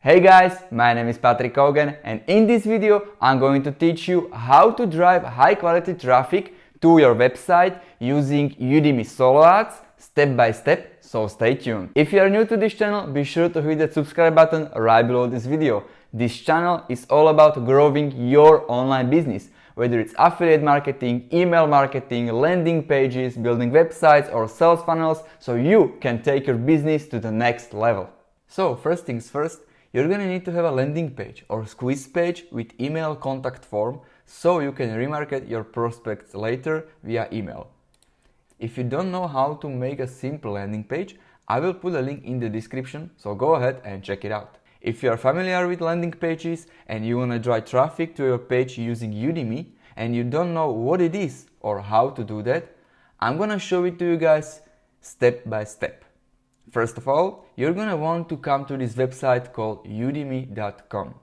Hey guys, my name is Patrick Cogen and in this video I'm going to teach you how to drive high quality traffic to your website using Udimi solo ads step by step, so stay tuned. If you are new to this channel, be sure to hit that subscribe button right below this video. This channel is all about growing your online business, whether it's affiliate marketing, email marketing, landing pages, building websites or sales funnels, so you can take your business to the next level. So first things first, you're gonna need to have a landing page or squeeze page with email contact form so you can remarket your prospects later via email. If you don't know how to make a simple landing page, I will put a link in the description, so go ahead and check it out. If you are familiar with landing pages and you wanna drive traffic to your page using Udimi and you don't know what it is or how to do that, I'm gonna show it to you guys step by step. First of all, you're gonna want to come to this website called udimi.com.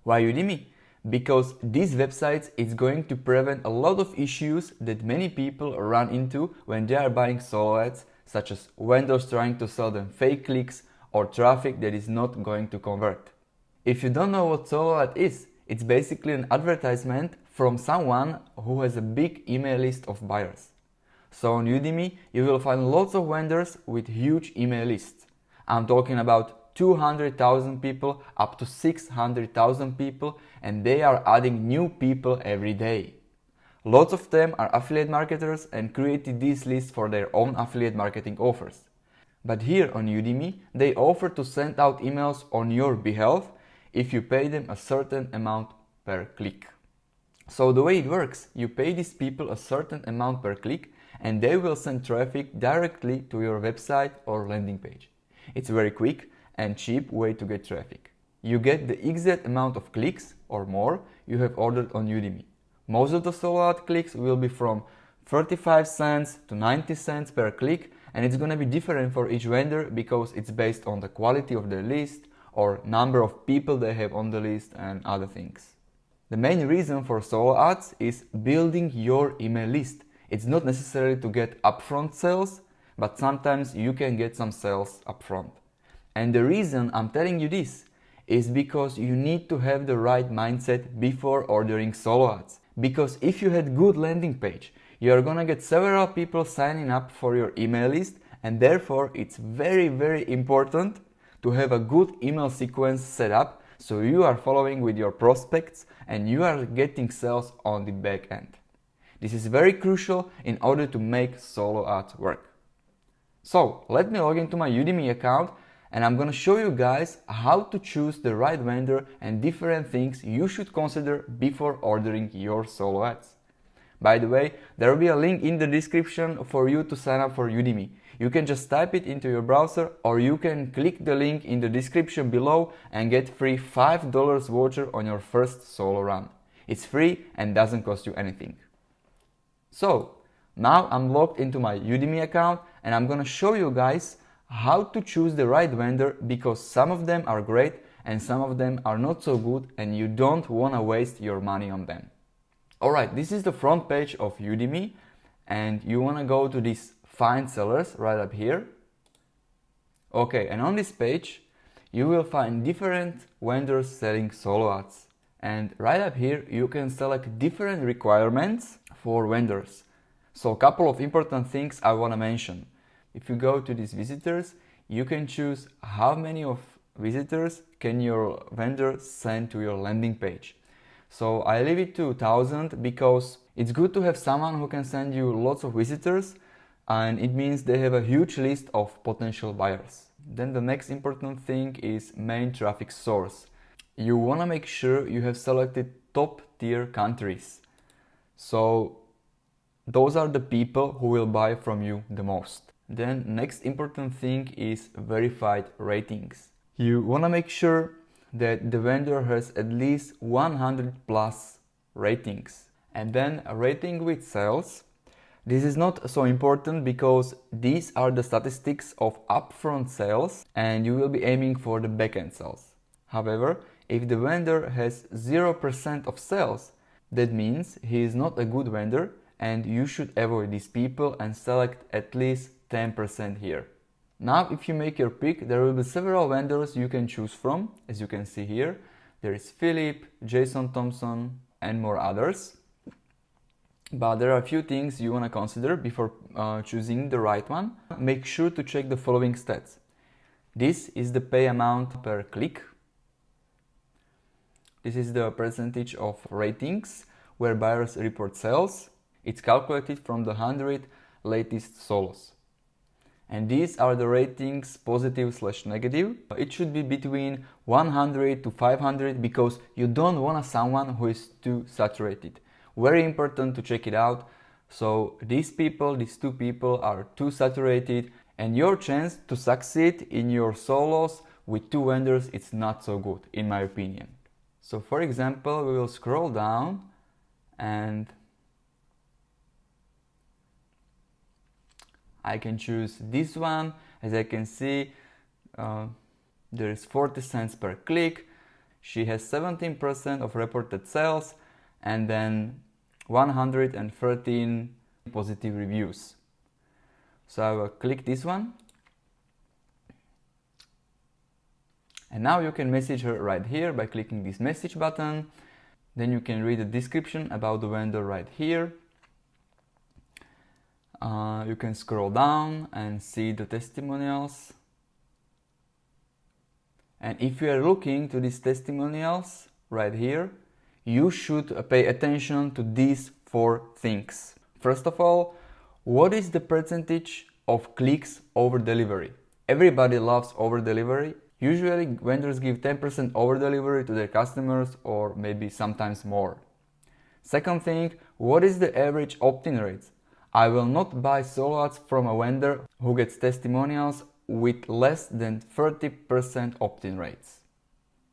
Why Udimi? Because this website is going to prevent a lot of issues that many people run into when they are buying solo ads, such as vendors trying to sell them fake clicks or traffic that is not going to convert. If you don't know what solo ad is, it's basically an advertisement from someone who has a big email list of buyers. So on Udimi, you will find lots of vendors with huge email lists. I'm talking about 200,000 people up to 600,000 people, and they are adding new people every day. Lots of them are affiliate marketers and created these lists for their own affiliate marketing offers. But here on Udimi, they offer to send out emails on your behalf if you pay them a certain amount per click. So the way it works, you pay these people a certain amount per click and they will send traffic directly to your website or landing page. It's a very quick and cheap way to get traffic. You get the exact amount of clicks or more you have ordered on Udimi. Most of the solo ad clicks will be from 35 cents to 90 cents per click, and it's gonna be different for each vendor because it's based on the quality of their list or number of people they have on the list and other things. The main reason for solo ads is building your email list. It's not necessary to get upfront sales, but sometimes you can get some sales upfront. And the reason I'm telling you this is because you need to have the right mindset before ordering solo ads. Because if you had good landing page, you are gonna get several people signing up for your email list, and therefore it's very important to have a good email sequence set up so you are following with your prospects and you are getting sales on the back end. This is very crucial in order to make solo ads work. So let me log into my Udimi account and I'm gonna show you guys how to choose the right vendor and different things you should consider before ordering your solo ads. By the way, there will be a link in the description for you to sign up for Udimi. You can just type it into your browser or you can click the link in the description below and get free $5 voucher on your first solo run. It's free and doesn't cost you anything. So now I'm logged into my Udimi account and I'm gonna show you guys how to choose the right vendor, because some of them are great and some of them are not so good and you don't wanna waste your money on them. Alright, this is the front page of Udimi and you wanna go to this Find Sellers right up here. Okay, and on this page you will find different vendors selling solo ads. And right up here you can select different requirements for vendors. So a couple of important things I want to mention. If you go to these visitors, you can choose how many of visitors can your vendor send to your landing page. So I leave it to 1,000 because it's good to have someone who can send you lots of visitors, and it means they have a huge list of potential buyers. Then the next important thing is main traffic source. You want to make sure you have selected top tier countries. So those are the people who will buy from you the most. Then next important thing is verified ratings. You want to make sure that the vendor has at least 100 plus ratings. And then a rating with sales. This is not so important because these are the statistics of upfront sales and you will be aiming for the backend sales. However, if the vendor has 0% of sales, that means he is not a good vendor and you should avoid these people and select at least 10% here. Now if you make your pick, there will be several vendors you can choose from. As you can see here, there is Philip, Jason Thompson and more others. But there are a few things you want to consider before choosing the right one. Make sure to check the following stats. This is the pay amount per click. This is the percentage of ratings where buyers report sales. It's calculated from the 100 latest solos. And these are the ratings, positive/negative. It should be between 100 to 500 because you don't want someone who is too saturated. Very important to check it out. So these two people are too saturated and your chance to succeed in your solos with two vendors, it's not so good in my opinion. So for example, we will scroll down and I can choose this one. As I can see, there is 40 cents per click. She has 17% of reported sales and then 113 positive reviews. So I will click this one. And now you can message her right here by clicking this message button. Then you can read the description about the vendor right here. You can scroll down and see the testimonials. And if you are looking to these testimonials right here, you should pay attention to these 4 things. First of all, what is the percentage of clicks over delivery? Everybody loves over delivery. Usually vendors give 10% over delivery to their customers or maybe sometimes more. Second thing, what is the average opt-in rates? I will not buy solo ads from a vendor who gets testimonials with less than 30% opt-in rates.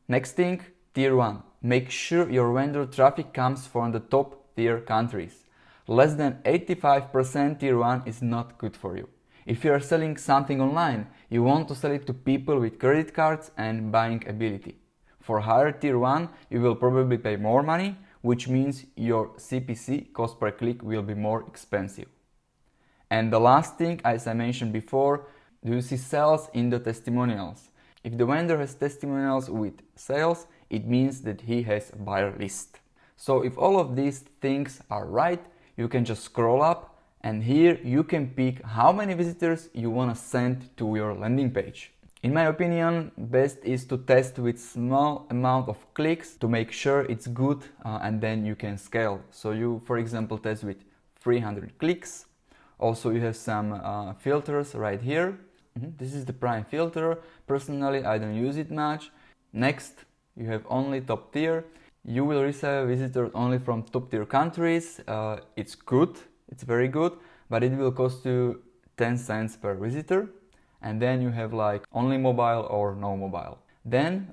Next thing, tier 1. Make sure your vendor traffic comes from the top tier countries. Less than 85% tier 1 is not good for you. If you are selling something online, you want to sell it to people with credit cards and buying ability. For higher tier 1, you will probably pay more money, which means your CPC, cost per click, will be more expensive. And the last thing, as I mentioned before, do you see sales in the testimonials? If the vendor has testimonials with sales, it means that he has a buyer list. So if all of these things are right, you can just scroll up and here you can pick how many visitors you want to send to your landing page. In my opinion, best is to test with small amount of clicks to make sure it's good and then you can scale. So you, for example, test with 300 clicks. Also, you have some filters right here. This is the prime filter. Personally, I don't use it much. Next, you have only top tier. You will receive visitors only from top tier countries. It's good, it's very good, but it will cost you 10 cents per visitor. And then you have like only mobile or no mobile. Then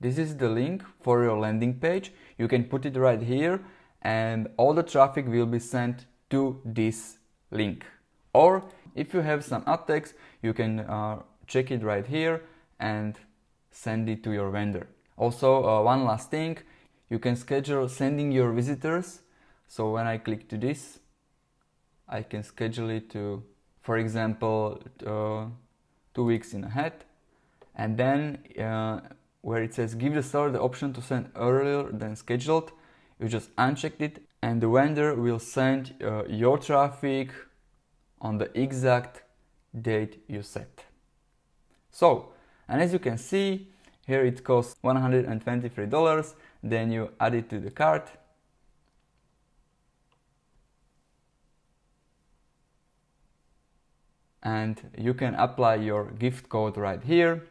this is the link for your landing page. You can put it right here and all the traffic will be sent to this link. Or if you have some ad text, you can check it right here and send it to your vendor. Also, one last thing, you can schedule sending your visitors. So when I click to this, I can schedule it to, for example, 2 weeks in ahead. And then where it says give the seller the option to send earlier than scheduled, you just uncheck it and the vendor will send your traffic on the exact date you set. So, and as you can see, here it costs $123. Then you add it to the cart. And you can apply your gift code right here.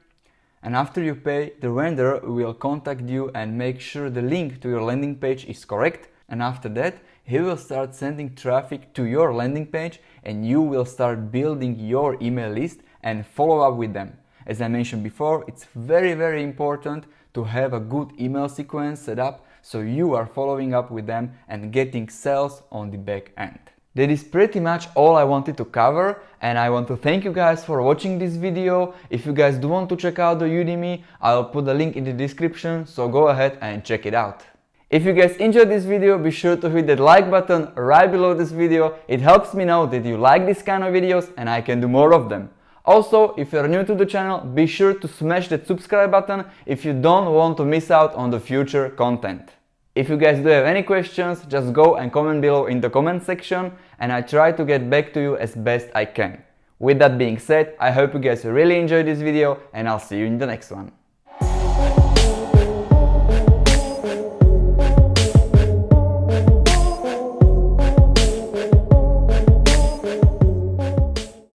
And after you pay, the vendor will contact you and make sure the link to your landing page is correct. And after that, he will start sending traffic to your landing page and you will start building your email list and follow up with them. As I mentioned before, it's very important to have a good email sequence set up so you are following up with them and getting sales on the back end. That is pretty much all I wanted to cover, and I want to thank you guys for watching this video. If you guys do want to check out the Udimi, I'll put the link in the description, so go ahead and check it out. If you guys enjoyed this video, be sure to hit that like button right below this video. It helps me know that you like this kind of videos and I can do more of them. Also, if you're new to the channel, be sure to smash that subscribe button if you don't want to miss out on the future content. If you guys do have any questions, just go and comment below in the comment section and I try to get back to you as best I can. With that being said, I hope you guys really enjoyed this video and I'll see you in the next one.